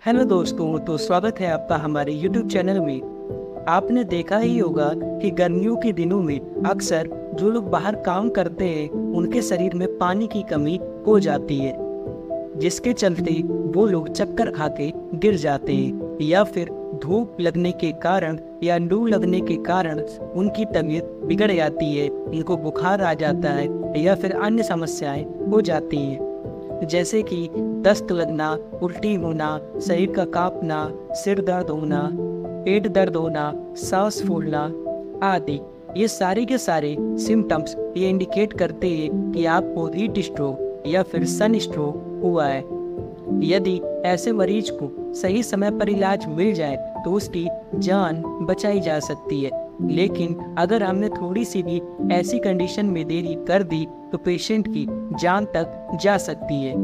Hello दोस्तों, तो स्वागत है आपका हमारे YouTube चैनल में। आपने देखा ही होगा कि गर्मियों के दिनों में अक्सर जो लोग बाहर काम करते हैं उनके शरीर में पानी की कमी हो जाती है, जिसके चलते वो लोग चक्कर खा के गिर जाते हैं या फिर धूप लगने के कारण या लू लगने के कारण उनकी तबीयत बिगड़ जाती है, उनको बुखार आ जाता है या फिर अन्य समस्याएं हो जाती हैं, जैसे कि दस्त लगना, उल्टी होना, शरीर का कांपना, सिर दर्द होना, पेट दर्द होना, सांस फूलना आदि। ये सारे के सारे सिम्टम्स ये इंडिकेट करते हैं कि आपको हीट स्ट्रोक या फिर सन स्ट्रोक हुआ है। यदि ऐसे मरीज को सही समय पर इलाज मिल जाए तो उसकी जान बचाई जा सकती है, लेकिन अगर हमने थोड़ी सी भी ऐसी कंडीशन में देरी कर दी तो पेशेंट की जान तक जा सकती है।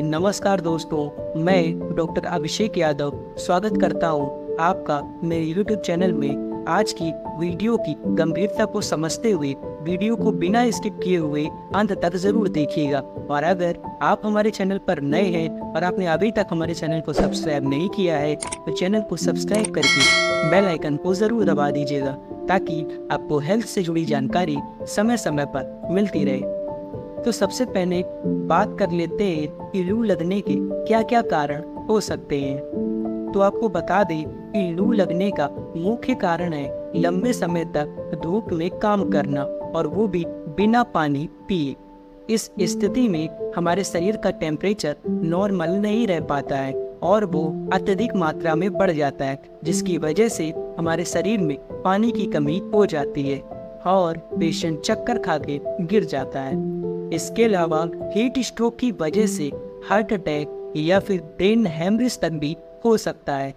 नमस्कार दोस्तों, मैं डॉक्टर अभिषेक यादव स्वागत करता हूं आपका मेरे यूट्यूब चैनल में। आज की वीडियो की गंभीरता को समझते हुए वीडियो को बिना स्किप किए हुए अंत तक जरूर देखिएगा। और अगर आप हमारे चैनल पर नए हैं और आपने अभी तक हमारे चैनल को सब्सक्राइब नहीं किया है तो चैनल को सब्सक्राइब करके बेल आइकन को जरूर दबा दीजिएगा, ताकि आपको हेल्थ से जुड़ी जानकारी समय समय पर मिलती रहे। तो सबसे पहले बात कर लेते हैं कि लू लगने के क्या क्या कारण हो सकते हैं। तो आपको बता दें कि लू लगने का मुख्य कारण है लंबे समय तक धूप में काम करना, और वो भी बिना पानी पिए। इस स्थिति में हमारे शरीर का टेम्परेचर नॉर्मल नहीं रह पाता है और वो अत्यधिक मात्रा में बढ़ जाता है, जिसकी वजह से हमारे शरीर में पानी की कमी हो जाती है और पेशेंट चक्कर खा के गिर जाता है। इसके अलावा हीट स्ट्रोक की वजह से हार्ट अटैक या फिर ब्रेन हेमरेज तक भी हो सकता है।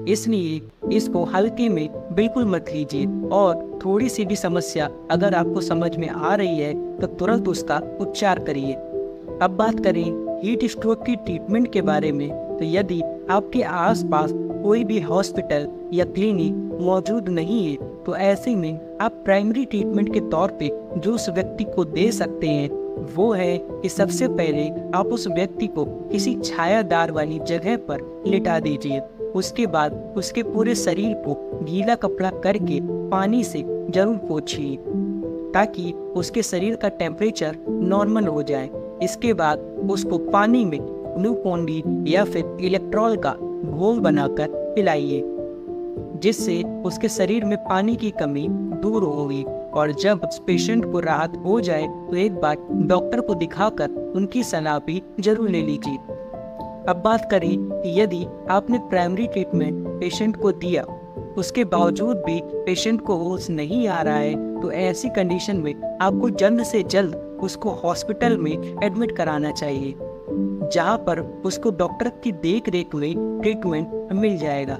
इसलिए इसको हल्के में बिल्कुल मत लीजिए, और थोड़ी सी भी समस्या अगर आपको समझ में आ रही है तो तुरंत उसका उपचार करिए। अब बात करें हीट स्ट्रोक की ट्रीटमेंट के बारे में, तो यदि आपके आसपास कोई भी हॉस्पिटल या क्लिनिक मौजूद नहीं है तो ऐसे में आप प्राइमरी ट्रीटमेंट के तौर पे जो उस व्यक्ति को दे सकते हैं वो है कि सबसे पहले आप उस व्यक्ति को किसी छायादार वाली जगह पर लिटा दीजिए। उसके बाद उसके पूरे शरीर को गीला कपड़ा करके पानी से जरूर पोंछिए, ताकि उसके शरीर का टेम्परेचर नॉर्मल हो जाए। इसके बाद उसको पानी में ग्लूकोन-डी या फिर इलेक्ट्रॉल का घोल बनाकर पिलाइए, जिससे उसके शरीर में पानी की कमी दूर होगी। और जब उस पेशेंट को राहत हो जाए तो एक बार डॉक्टर को दिखाकर उनकी सलाह भी जरूर ले लीजिए। अब बात करें कि यदि आपने प्राइमरी ट्रीटमेंट पेशेंट को दिया, उसके बावजूद भी पेशेंट को होश नहीं आ रहा है, तो ऐसी कंडीशन में आपको जल्द से जल्द उसको हॉस्पिटल में एडमिट कराना चाहिए, जहां पर उसको डॉक्टर की देख रेख में ट्रीटमेंट मिल जाएगा।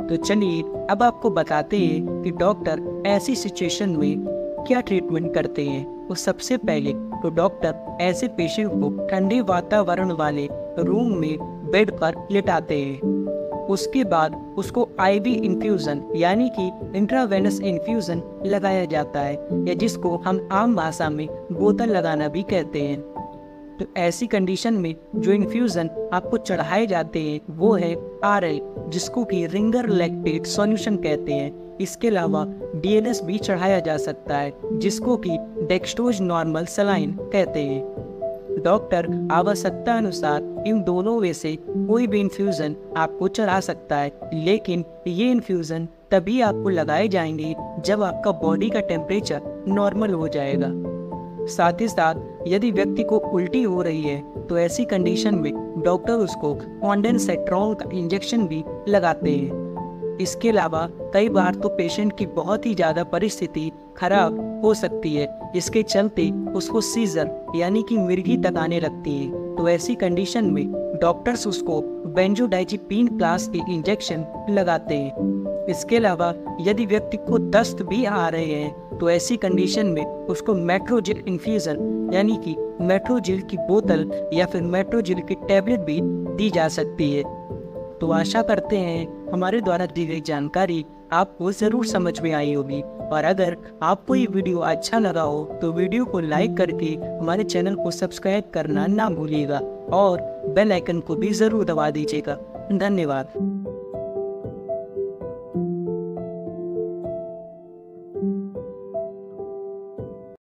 तो चलिए अब आपको बताते हैं कि डॉक्टर ऐसी सिचुएशन में क्या ट्रीटमेंट करते हैं। तो सबसे पहले तो डॉक्टर ऐसे पेशेंट को ठंडे वातावरण वाले रूम में बेड पर लेटाते हैं। उसके बाद उसको आईवी इन्फ्यूजन यानी कि इंट्रावेनस इन्फ्यूजन लगाया जाता है, या जिसको हम आम भाषा में बोतल लगाना भी कहते हैं। तो ऐसी कंडीशन में जो इन्फ्यूजन आपको चढ़ाए जाते हैं वो है आरएल, जिसको कि रिंगर लैक्टेट सॉल्यूशन कहते हैं। इसके अलावा डीएनएस भी चढ़ाया जा सकता है, जिसको कि डेक्सट्रोज नॉर्मल सलाइन कहते हैं। डॉक्टर आवश्यकता अनुसार इन दोनों में से कोई भी इन्फ्यूजन आपको चढ़ा सकता है, लेकिन ये इन्फ्यूजन तभी आपको लगाए जाएंगे जब आपका बॉडी का टेम्परेचर नॉर्मल हो जाएगा। साथ ही साथ यदि व्यक्ति को उल्टी हो रही है तो ऐसी कंडीशन में डॉक्टर उसको ऑन्डेंसेट्रॉन का इंजेक्शन भी लगाते हैं। इसके अलावा कई बार तो पेशेंट की बहुत ही ज़्यादा परिस्थिति खराब हो सकती है, जिसके चलते उसको सीजर यानी कि मिर्गी तक आने लगती है। तो ऐसी कंडीशन में डॉक्टर्स उसको बेंजोडाइज़ेपिन क्लास के इंजेक्शन लगाते हैं। इसके अलावा यदि व्यक्ति को दस्त भी आ रहे हैं तो ऐसी कंडीशन में उसको मेट्रोजिल इन्फ्यूजन यानी कि मेट्रोजिल की बोतल या फिर मेट्रोजिल की टैबलेट भी दी जा सकती है। तो आशा करते हैं हमारे द्वारा दी गई जानकारी आपको ज़रूर समझ में आई होगी, और अगर आपको ये वीडियो अच्छा लगा हो तो वीडियो को लाइक करके हमारे चैनल को सब्सक्राइब करना ना भूलिएगा और बेल आइकन को भी ज़रूर दबा दीजिएगा। धन्यवाद।